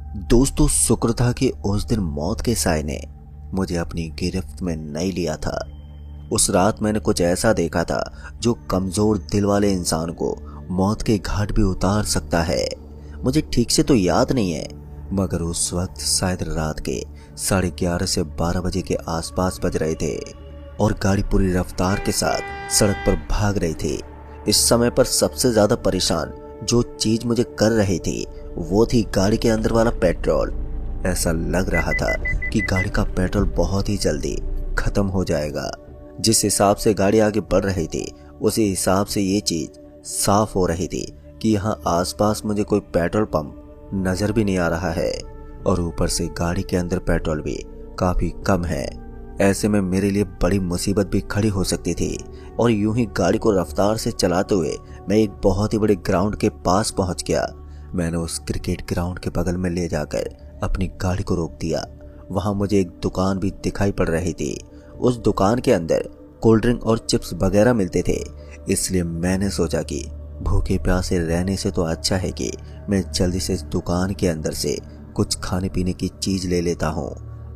दोस्तों, शुक्र था कि उस दिन मौत के साए ने मुझे अपनी गिरफ्त में नहीं लिया था। उस रात मैंने कुछ ऐसा देखा था जो कमजोर दिल वाले इंसान को मौत के घाट भी उतार सकता है। मुझे ठीक से तो याद नहीं है, मगर उस वक्त शायद रात के 11:30 से 12 बजे के आसपास बज रहे थे और गाड़ी पूरी रफ्तार के साथ सड़क पर भाग रही थी। इस समय पर सबसे ज्यादा परेशान जो चीज मुझे कर रही थी वो थी गाड़ी के अंदर वाला पेट्रोल। ऐसा लग रहा था कि गाड़ी का पेट्रोल बहुत ही जल्दी खत्म हो जाएगा। जिस हिसाब से गाड़ी आगे बढ़ रही थी उसी हिसाब से ये चीज साफ हो रही थी कि यहाँ आसपास मुझे कोई पेट्रोल पंप नजर भी नहीं आ रहा है और ऊपर से गाड़ी के अंदर पेट्रोल भी काफी कम है। ऐसे में मेरे लिए बड़ी मुसीबत भी खड़ी हो सकती थी और यूं ही गाड़ी को रफ्तार से चलाते हुए मैं एक बहुत ही बड़े ग्राउंड के पास पहुंच गया। मैंने उस क्रिकेट ग्राउंड के बगल में ले जाकर अपनी गाड़ी को रोक दिया। वहां मुझे एक दुकान भी दिखाई पड़ रही थी। उस दुकान के अंदर कोल्ड ड्रिंक और चिप्स वगैरह मिलते थे, इसलिए मैंने सोचा कि भूखे प्यासे रहने से तो अच्छा है कि मैं जल्दी से इस दुकान के अंदर से कुछ खाने पीने की चीज ले लेता हूँ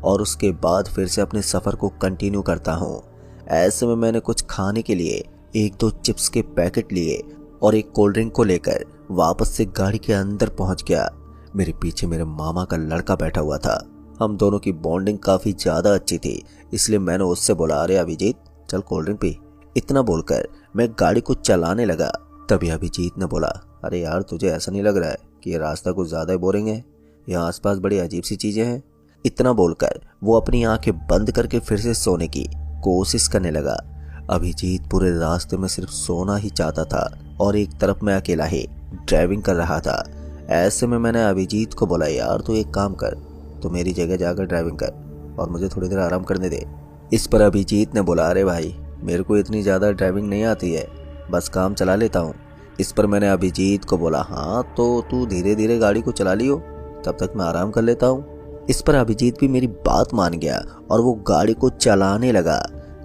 और उसके बाद फिर से अपने सफर को कंटिन्यू करता हूँ। ऐसे में मैंने कुछ खाने के लिए 1-2 चिप्स के पैकेट लिए और एक कोल्ड ड्रिंक को लेकर वापस से गाड़ी के अंदर पहुंच गया। मेरे पीछे मेरे मामा का लड़का बैठा हुआ था। हम दोनों की बॉन्डिंग काफी ज्यादा अच्छी थी, इसलिए मैंने उससे बोला, अरे अभिजीत चल कोल्ड ड्रिंक पी। इतना बोलकर मैं गाड़ी को चलाने लगा। तभी अभिजीत ने बोला, अरे यार तुझे ऐसा नहीं लग रहा है कि ये रास्ता कुछ ज्यादा ही बोरिंग है? यहाँ आसपास बड़ी अजीब सी चीजें हैं। इतना बोलकर वो अपनी आंखें बंद करके फिर से सोने की कोशिश करने लगा। अभिजीत पूरे रास्ते में सिर्फ सोना ही चाहता था और एक तरफ मैं अकेला ही ड्राइविंग कर रहा था। ऐसे में मैंने अभिजीत को बोला, यार तू एक काम कर, तू मेरी जगह जाकर ड्राइविंग कर और मुझे थोड़ी देर आराम करने दे। इस पर अभिजीत ने बोला, अरे भाई मेरे को इतनी ज़्यादा ड्राइविंग नहीं आती है, बस काम चला लेता हूँ। इस पर मैंने अभिजीत को बोला, हाँ तो तू धीरे धीरे गाड़ी को चला लियो, तब तक मैं आराम कर लेता हूँ। इस पर अभिजीत भी मेरी बात मान गया और वो गाड़ी को चलाने लगा।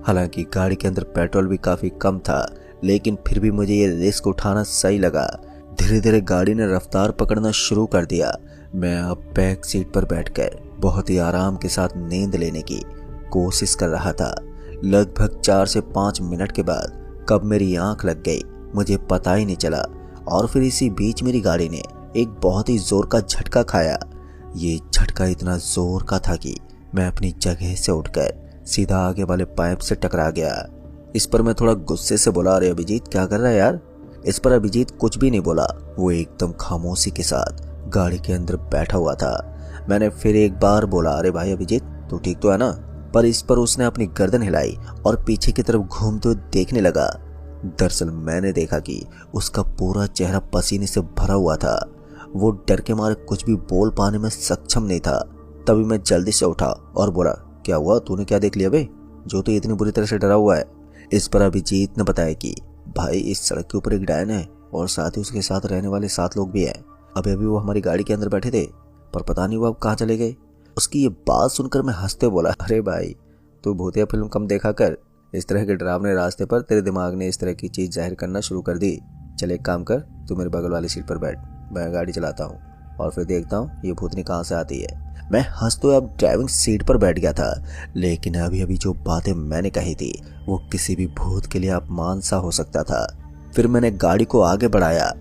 हालांकि गाड़ी के अंदर पेट्रोल भी काफ़ी कम था, लेकिन फिर भी मुझे ये रिस्क उठाना सही लगा। धीरे धीरे गाड़ी ने रफ्तार पकड़ना शुरू कर दिया। मैं अब बैक सीट पर बैठकर बहुत ही आराम के साथ नींद लेने की कोशिश कर रहा था। लगभग 4 से 5 मिनट के बाद कब मेरी आंख लग गई मुझे पता ही नहीं चला और फिर इसी बीच मेरी गाड़ी ने एक बहुत ही जोर का झटका खाया। ये झटका इतना जोर का था कि मैं अपनी जगह से उठकर सीधा आगे वाले पाइप से टकरा गया। इस पर मैं थोड़ा गुस्से से बोला, अरे अभिजीत क्या कर रहा है यार? इस पर अभिजीत कुछ भी नहीं बोला, वो एकदम खामोशी के साथ गाड़ी के अंदर बैठा हुआ था। मैंने फिर एक बार बोला, अरे भाई अभिजीत तू ठीक तो है ना? पर इस पर उसने अपनी गर्दन हिलाई और पीछे की तरफ घूमते हुए देखने लगा। दरअसल मैंने देखा कि उसका पूरा चेहरा पसीने से भरा हुआ था। वो डर के मारे कुछ भी बोल पाने में सक्षम नहीं था। तभी मैं जल्दी से उठा और बोला, क्या हुआ, तूने क्या देख लिया बे जो तू इतनी बुरी तरह से डरा हुआ है? इस पर अभिजीत ने बताया कि भाई इस सड़क के ऊपर एक डायन है और साथ ही उसके साथ रहने वाले 7 लोग भी हैं। अभी अभी वो हमारी गाड़ी के अंदर बैठे थे पर पता नहीं वो अब कहाँ चले गए। उसकी ये बात सुनकर मैं हंसते बोला, अरे भाई तू भूतिया फिल्म कम देखा कर, इस तरह के डरावने रास्ते पर तेरे दिमाग ने इस तरह की चीज जाहिर करना शुरू कर दी। चल एक काम कर, तू मेरे बगल वाली सीट पर बैठ, मैं गाड़ी चलाता हूँ और फिर देखता हूँ ये भूतनी कहाँ से आती है। मैं हंसते हुए अब ड्राइविंग सीट पर बैठ गया था, लेकिन अभी अभी जो बातें मैंने कही थी वो किसी भी भूत के लिए अपमान सा हो सकता था। फिर मैंने गाड़ी को आगे बढ़ाया।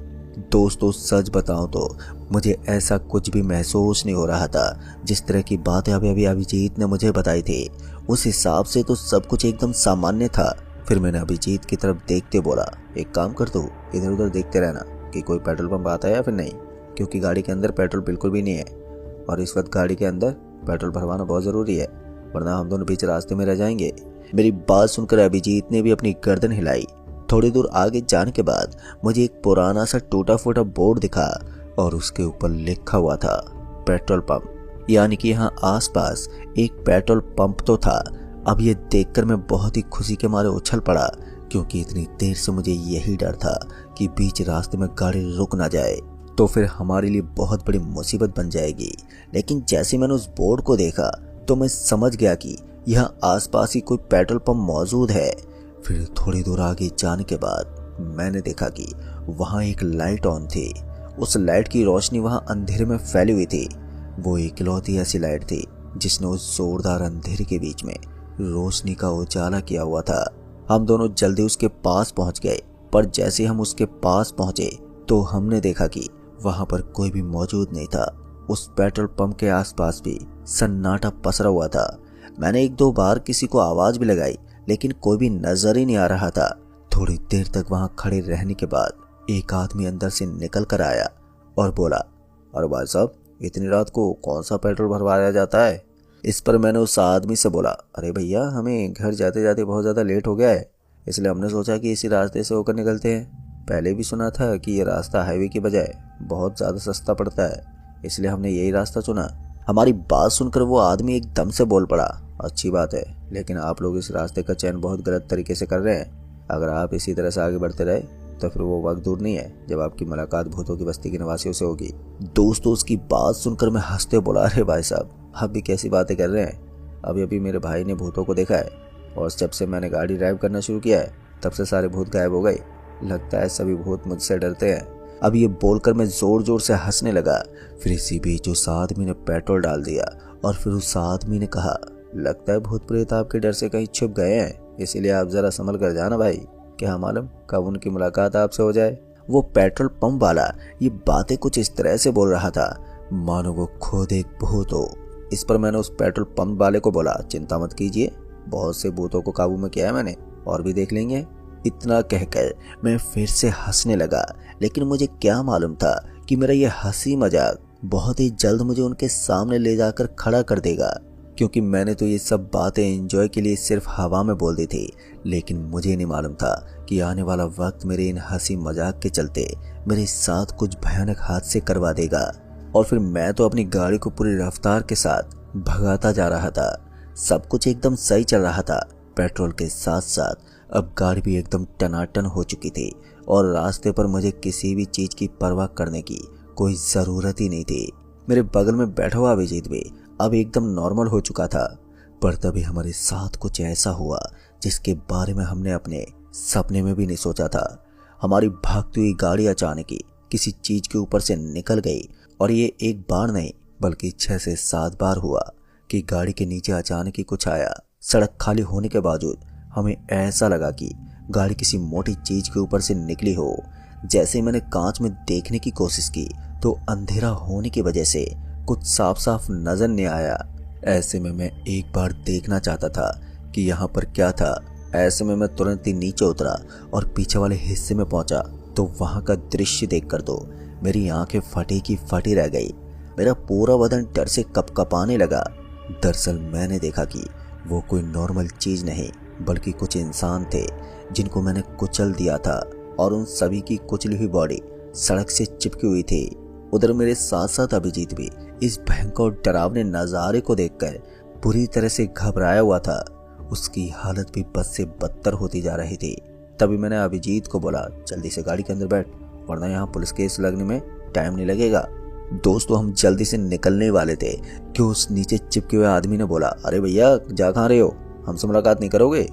दोस्तों सच बताऊं तो मुझे ऐसा कुछ भी महसूस नहीं हो रहा था। जिस तरह की बातें अभी अभी अभिजीत ने मुझे बताई थी उस हिसाब से तो सब कुछ एकदम सामान्य था। फिर मैंने अभिजीत की तरफ देखते बोला, एक काम कर तू इधर उधर देखते रहना कि कोई पेट्रोल पंप आता है या फिर नहीं, क्योंकि गाड़ी के अंदर पेट्रोल बिल्कुल भी नहीं है और इस वक्त गाड़ी के अंदर पेट्रोल भरवाना बहुत ज़रूरी है, वरना हम दोनों बीच रास्ते में रह जाएंगे। मेरी बात सुनकर अभिजीत ने भी अपनी गर्दन हिलाई। थोड़ी दूर आगे जाने के बाद मुझे एक पुराना सा टूटा फूटा बोर्ड दिखा और उसके ऊपर लिखा हुआ था पेट्रोल पंप, यानी कि यहाँ आसपास एक पेट्रोल पंप तो था। अब ये देखकर मैं बहुत ही खुशी के मारे उछल पड़ा, क्योंकि इतनी देर से मुझे यही डर था कि बीच रास्ते में गाड़ी रुक ना जाए तो फिर हमारे लिए बहुत बड़ी मुसीबत बन जाएगी। लेकिन जैसे मैंने उस बोर्ड को देखा तो मैं समझ गया कि यहाँ आसपास ही कोई पेट्रोल पंप मौजूद है। फिर थोड़ी दूर आगे जाने के बाद मैंने देखा कि वहाँ एक लाइट ऑन थी। उस लाइट की रोशनी वहाँ अंधेरे में फैली हुई थी। वो इकलौती ऐसी लाइट थी जिसने उस जोरदार अंधेरे के बीच में रोशनी का उजाला किया हुआ था। हम दोनों जल्दी उसके पास पहुंच गए, पर जैसे हम उसके पास पहुंचे तो हमने देखा कि वहां पर कोई भी मौजूद नहीं था। उस पेट्रोल पंप के आसपास भी सन्नाटा पसरा हुआ था। मैंने एक दो बार किसी को आवाज भी लगाई, लेकिन कोई भी नजर ही नहीं आ रहा था। थोड़ी देर तक वहां खड़े रहने के बाद एक आदमी अंदर से निकल कर आया और बोला, अरे भाई साहब, इतनी रात को कौन सा पेट्रोल भरवाया जाता है? इस पर मैंने उस आदमी से बोला, अरे भैया, हमें घर जाते जाते बहुत ज़्यादा लेट हो गया है, इसलिए हमने सोचा कि इसी रास्ते से होकर निकलते हैं। पहले भी सुना था कि ये रास्ता हाईवे की बजाय बहुत ज़्यादा सस्ता पड़ता है, इसलिए हमने यही रास्ता चुना। हमारी बात सुनकर वो आदमी एकदम से बोल पड़ा, अच्छी बात है, लेकिन आप लोग इस रास्ते का चयन बहुत गलत तरीके से कर रहे हैं। अगर आप इसी तरह से आगे बढ़ते रहे तो फिर वो वक्त दूर नहीं है जब आपकी मुलाकात भूतों की बस्ती के निवासियों से होगी। दोस्तों, उसकी बात सुनकर मैं हंसते बोला, अरे भाई साहब, आप भी कैसी बातें कर रहे हैं? अभी अभी मेरे भाई ने भूतों को देखा है, और जब से मैंने गाड़ी ड्राइव करना शुरू किया है तब से सारे भूत गायब हो गए। लगता है सभी भूत मुझसे डरते हैं। अब ये बोलकर मैं जोर जोर से हंसने लगा। फिर इसी बीच उस आदमी ने पेट्रोल डाल दिया और फिर उस आदमी ने कहा, लगता है भूत प्रेत आपके डर से कहीं छुप गए हैं, इसीलिए आप जरा संभल कर जाना भाई, क्या मालूम कब उनकी मुलाकात आपसे हो जाए। वो पेट्रोल पंप वाला ये बातें कुछ इस तरह से बोल रहा था मानो वो खुद एक भूत हो। इस पर मैंने उस पेट्रोल पंप वाले को बोला, चिंता मत कीजिए, बहुत से भूतों को काबू में किया है मैंने, और भी देख लेंगे। इतना कहकर मैं फिर से हंसने लगा, लेकिन मुझे क्या मालूम था कि मेरा ये हंसी मजाक बहुत ही जल्द मुझे उनके सामने ले जाकर खड़ा कर देगा, क्योंकि मैंने तो ये सब बातें एंजॉय के लिए सिर्फ हवा में बोल दी थी। लेकिन मुझे नहीं मालूम था कि आने वाला वक्त मेरे इन हंसी मजाक के चलते मेरे साथ कुछ भयानक हादसे करवा देगा। और फिर मैं तो अपनी गाड़ी को पूरी रफ्तार के साथ भगाता जा रहा था। सब कुछ एकदम सही चल रहा था। पेट्रोल के साथ साथ अब गाड़ी भी एकदम टनाटन हो चुकी थी और रास्ते पर मुझे किसी भी चीज की परवाह करने की कोई जरूरत ही नहीं थी। मेरे बगल में बैठा हुआ अभिजीत भी अब एकदम नॉर्मल हो चुका था। पर तभी हमारे साथ कुछ ऐसा हुआ जिसके बारे में हमने अपने सपने में भी नहीं सोचा था। हमारी भागती हुई गाड़ी अचानक ही किसी चीज के ऊपर से निकल गई, और ये एक बार नहीं बल्कि 6 से 7 बार हुआ कि गाड़ी के नीचे अचानक ही कुछ आया। सड़क खाली होने के बावजूद हमें ऐसा लगा कि गाड़ी किसी मोटी चीज के ऊपर से निकली हो। जैसे मैंने कांच में देखने की कोशिश की तो अंधेरा होने की वजह से कुछ साफ साफ नजर नहीं आया। ऐसे में मैं एक बार देखना चाहता था कि यहाँ पर क्या था। ऐसे में मैं तुरंत ही नीचे उतरा और पीछे वाले हिस्से में पहुंचा तो वहां का दृश्य देखकर तो मेरी आंखें फटी की फटी रह गई। मेरा पूरा बदन डर से कपकपाने लगा। दरअसल मैंने देखा कि वो कोई नॉर्मल चीज नहीं बल्कि कुछ इंसान थे जिनको मैंने कुचल दिया था, और उन सभी की कुचली हुई बॉडी सड़क से चिपकी हुई थी। उधर मेरे साथ साथ अभिजीत भी इस भयंकर और डरावने नजारे को देखकर बुरी तरह से घबराया हुआ था। उसकी हालत भी बद से बदतर होती जा रही थी। तभी मैंने अभिजीत को बोला, जल्दी से गाड़ी के अंदर बैठ, वरना यहाँ पुलिस केस लगने में टाइम नहीं लगेगा। दोस्तों, हम जल्दी से निकलने वाले थे कि उस नीचे चिपके हुए आदमी ने बोला, अरे भैया, जा कहाँ रहे हो, हमसे मुलाकात नहीं करोगे?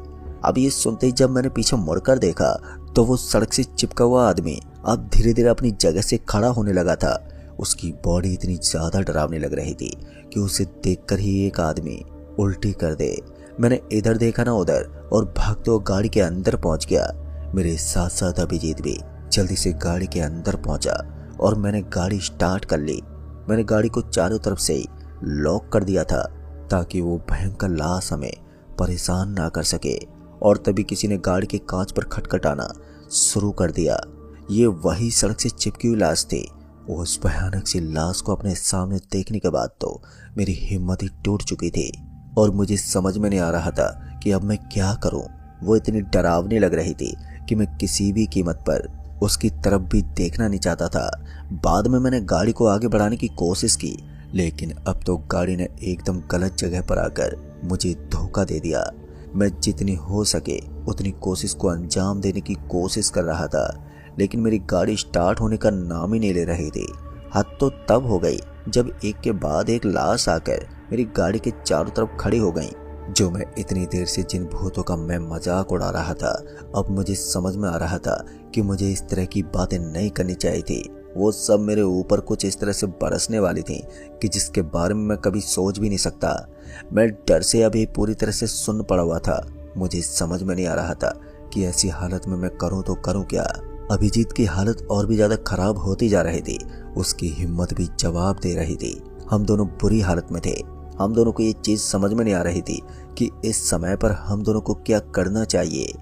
अब ये सुनते ही जब मैंने पीछे मुड़कर देखा तो वो सड़क से चिपका हुआ आदमी अब धीरे धीरे अपनी जगह से खड़ा होने लगा था। उसकी बॉडी इतनी ज्यादा डरावनी लग रही थी कि उसे देखकर ही एक आदमी उल्टी कर दे। मैंने इधर देखा ना उधर और भागते हुए गाड़ी के अंदर पहुंच गया। मेरे साथ साथ अभिजीत भी जल्दी से गाड़ी के अंदर पहुंचा और मैंने गाड़ी स्टार्ट कर ली। मैंने गाड़ी को चारों तरफ से ही लॉक कर दिया था ताकि वो भयंकर लाश हमें परेशान ना कर सके। और तभी किसी ने गाड़ी के कांच पर खटखटाना शुरू कर दिया। ये वही सड़क से चिपकी हुई लाश थी। उस भयानक सी लाश को अपने सामने देखने के बाद तो मेरी हिम्मत ही टूट चुकी थी और मुझे समझ में नहीं आ रहा था कि अब मैं क्या करूं। वो इतनी डरावनी लग रही थी कि मैं किसी भी कीमत पर उसकी तरफ भी देखना नहीं चाहता था। बाद में मैंने गाड़ी को आगे बढ़ाने की कोशिश की, लेकिन अब तो गाड़ी ने एकदम गलत जगह पर आकर मुझे धोखा दे दिया। मैं जितनी हो सके उतनी कोशिश को अंजाम देने की कोशिश कर रहा था, लेकिन मेरी गाड़ी स्टार्ट होने का नाम ही नहीं ले रही थी। हद तो तब हो गई जब एक के बाद एक लाश आकर मेरी गाड़ी के चारों तरफ खड़ी हो गई। जो मैं इतनी देर से जिन भूतों का मैं मजाक उड़ा रहा था, अब मुझे समझ में आ रहा था कि मुझे इस तरह की बातें नहीं करनी चाहिए थी। वो सब मेरे ऊपर कुछ इस तरह से बरसने वाली थी कि जिसके बारे में मैं कभी सोच भी नहीं सकता। मैं डर से अभी पूरी तरह से सुन्न पड़ा हुआ था। मुझे समझ में नहीं आ रहा था कि ऐसी हालत में मैं करूं तो करूं क्या। अभिजीत की हालत और भी ज्यादा खराब होती जा रही थी, उसकी हिम्मत भी जवाब दे रही थी। हम दोनों बुरी हालत में थे। हम दोनों को ये चीज समझ में नहीं आ रही थी कि इस समय पर हम दोनों को क्या करना चाहिए।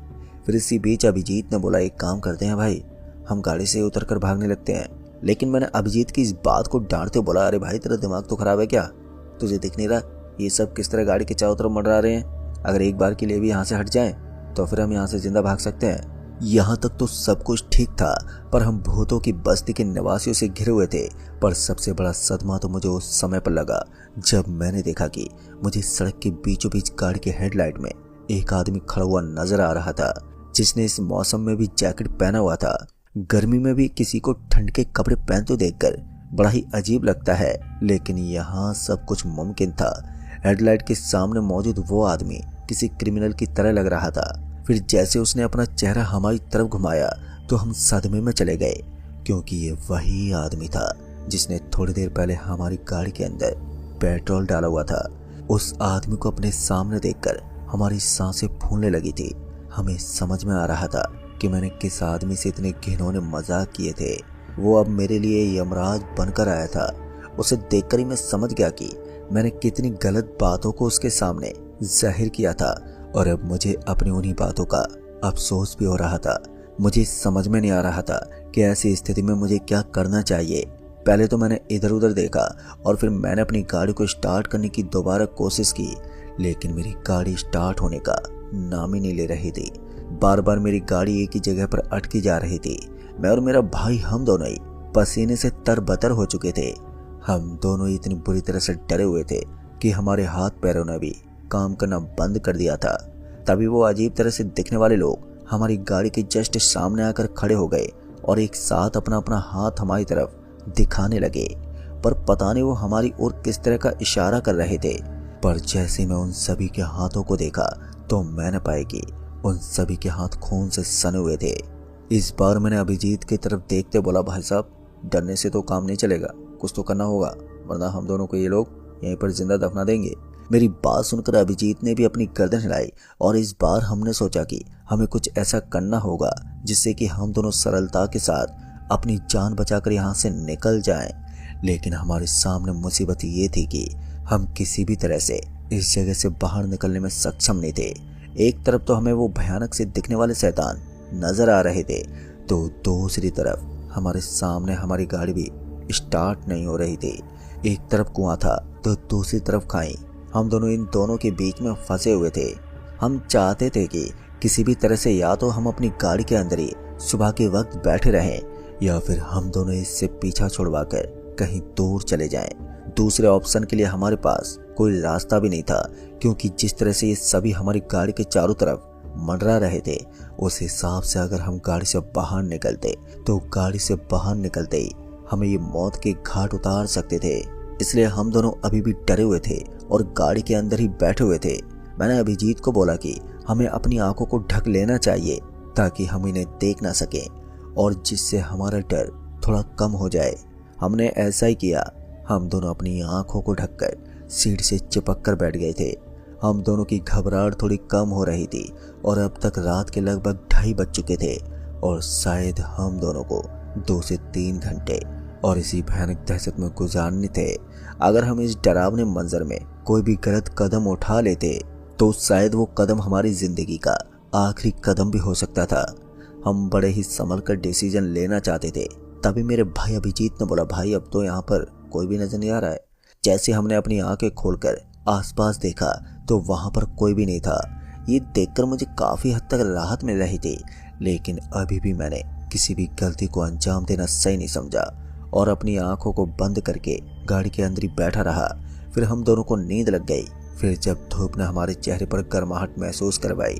फिर इसी बीच अभिजीत ने बोला, एक काम करते हैं भाई, हम गाड़ी से उतरकर भागने लगते हैं। लेकिन मैंने अभिजीत की इस बात को डांटते बोला, अरे भाई तेरा दिमाग तो खराब है क्या? तुझे दिख नहीं रहा ये सब किस तरह गाड़ी के चारों तरफ मंडरा रहे हैं? अगर एक बार के लिए भी यहाँ से हट जाएं तो फिर हम यहाँ से जिंदा भाग सकते हैं। यहाँ तक तो सब कुछ ठीक था, पर हम भूतों की बस्ती के निवासियों से घिरे हुए थे। पर सबसे बड़ा सदमा तो मुझे उस समय पर लगा जब मैंने देखा कि मुझे सड़क के बीचों बीच गाड़ी के हेडलाइट में एक आदमी खड़ा हुआ नजर आ रहा था, जिसने इस मौसम में भी जैकेट पहना हुआ था। गर्मी में भी किसी को ठंड के कपड़े पहनते देखकर बड़ा ही अजीब लगता है, लेकिन यहाँ सब कुछ मुमकिन था। हेडलाइट के सामने मौजूद वो आदमी किसी क्रिमिनल की तरह लग रहा था। फिर जैसे उसने अपना चेहरा हमारी तरफ घुमाया तो हम सदमे में चले गए, क्योंकि ये वही आदमी था जिसने थोड़ी देर पहले हमारी गाड़ी के अंदर पेट्रोल डाला हुआ था। उस आदमी को अपने सामने देखकर हमारी सांसें फूलने लगी थी। हमें समझ में आ रहा था कि मैंने किस आदमी से इतने घिनौने मजाक किए थे। वो अब मेरे लिए यमराज बनकर आया था। उसे देखकर ही मैं समझ गया कि मैंने कितनी गलत बातों को उसके सामने जाहिर किया था, और अब मुझे अपनी उन्हीं बातों का अफसोस भी हो रहा था। मुझे समझ में नहीं आ रहा था कि ऐसी स्थिति में मुझे क्या करना चाहिए। पहले तो मैंने इधर उधर देखा और फिर मैंने अपनी गाड़ी को स्टार्ट करने की दोबारा कोशिश की, लेकिन मेरी गाड़ी स्टार्ट होने का नाम ही नहीं ले रही थी। बार बार मेरी गाड़ी एक ही जगह पर अटकी जा रही थी। मैं और मेरा भाई, हम दोनों ही पसीने से तरबतर हो चुके थे। हम दोनों ही इतनी बुरी तरह से डरे हुए थे कि हमारे हाथ पैरों ने भी काम करना बंद कर दिया था। तभी वो अजीब तरह से दिखने वाले लोग हमारी गाड़ी के जस्ट सामने आकर खड़े हो गए और एक साथ अपना अपना हाथ हमारी तरफ दिखाने लगे, पर पता नहीं वो हमारी ओर किस तरह का इशारा कर रहे थे। पर जैसे मैं उन सभी के हाथों को देखा तो मैंने पाया कि उन सभी के हाथ खून से सने हुए थे। इस बार मैंने अभिजीत की तरफ देखते बोला, भाई साहब डरने से तो काम नहीं चलेगा, कुछ तो करना होगा, वरना हम दोनों को ये लोग यहीं पर जिंदा दफना देंगे। मेरी बात सुनकर अभिजीत ने भी अपनी गर्दन हिलाई और इस बार हमने सोचा कि हमें कुछ ऐसा करना होगा जिससे कि हम दोनों सरलता के साथ अपनी जान बचाकर यहाँ से निकल जाएं। लेकिन हमारे सामने मुसीबत ये थी कि हम किसी भी तरह से इस जगह से बाहर निकलने में सक्षम नहीं थे। एक तरफ तो हमें वो भयानक से दिखने वाले शैतान नजर आ रहे थे, तो दूसरी तरफ हमारे सामने हमारी गाड़ी भी स्टार्ट नहीं हो रही थी। एक तरफ कुआं था तो दूसरी तरफ खाई। हम दोनों इन दोनों के बीच में फंसे हुए थे। हम चाहते थे कि किसी भी तरह से या तो हम अपनी गाड़ी के अंदर ही सुबह के वक्त बैठे रहें, या फिर हम दोनों इससे पीछा छुड़वाकर कहीं दूर चले जाएं। दूसरे ऑप्शन के लिए हमारे पास कोई रास्ता भी नहीं था, क्योंकि जिस तरह से ये सभी हमारी गाड़ी के चारों तरफ मंडरा रहे थे, उस हिसाब से अगर हम गाड़ी से बाहर निकलते तो गाड़ी से बाहर निकलते ही हमें ये मौत के घाट उतार सकते थे। इसलिए हम दोनों अभी भी डरे हुए थे और गाड़ी के अंदर ही बैठे हुए थे। मैंने अभिजीत को बोला कि हमें अपनी आंखों को ढक लेना चाहिए ताकि हम इन्हें देख ना सकें और जिससे हमारा डर थोड़ा कम हो जाए। हमने ऐसा ही किया। हम दोनों अपनी आंखों को ढककर सीट से चिपक कर बैठ गए थे। हम दोनों की घबराहट थोड़ी कम हो रही थी और अब तक रात के लगभग 2:30 बज चुके थे और शायद हम दोनों को 2 से 3 घंटे और इसी भयानक दहशत में गुजारने थे। अगर हम इस डरावने मंजर में कोई भी गलत कदम उठा लेते तो शायद वो कदम हमारी जिंदगी का आखिरी कदम भी हो सकता था। हम बड़े ही संभल कर डिसीजन लेना चाहते थे। तभी मेरे भाई अभिजीत ने बोला, भाई अब तो यहाँ पर कोई भी नजर नहीं आ रहा है। जैसे हमने अपनी आंखें खोलकर आसपास देखा तो वहां पर कोई भी नहीं था। ये देखकर मुझे काफी हद तक राहत मिल रही थी, लेकिन अभी भी मैंने किसी भी गलती को अंजाम देना सही नहीं समझा और अपनी आंखों को बंद करके गाड़ी के अंदर ही बैठा रहा। फिर हम दोनों को नींद लग गई। फिर जब धूप ने हमारे चेहरे पर गर्माहट महसूस करवाई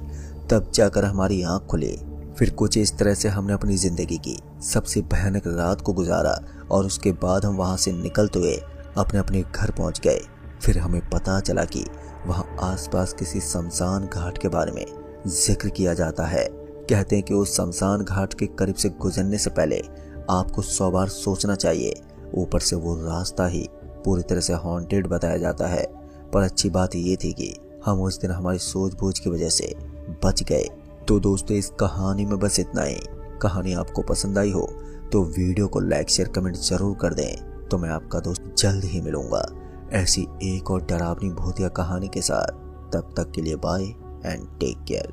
तब जाकर हमारी आंख खुली। फिर कुछ इस तरह से हमने अपनी जिंदगी की सबसे भयानक रात को गुजारा और उसके बाद हम वहां से निकलते हुए अपने अपने घर पहुंच गए। फिर हमें पता चला कि वहां आसपास किसी शमशान घाट के बारे में जिक्र किया जाता है। कहते हैं कि उस शमशान घाट के करीब से गुजरने से पहले आपको 100 बार सोचना चाहिए। ऊपर से वो रास्ता ही पूरी तरह से हॉन्टेड बताया जाता है। पर अच्छी बात ये थी कि हम उस दिन हमारी सूझबूझ की वजह से बच गए। तो दोस्तों, इस कहानी में बस इतना ही। कहानी आपको पसंद आई हो तो वीडियो को लाइक शेयर कमेंट जरूर कर दें। तो मैं आपका दोस्त जल्द ही मिलूंगा ऐसी एक और डरावनी भूतिया कहानी के साथ। तब तक के लिए बाय एंड टेक केयर।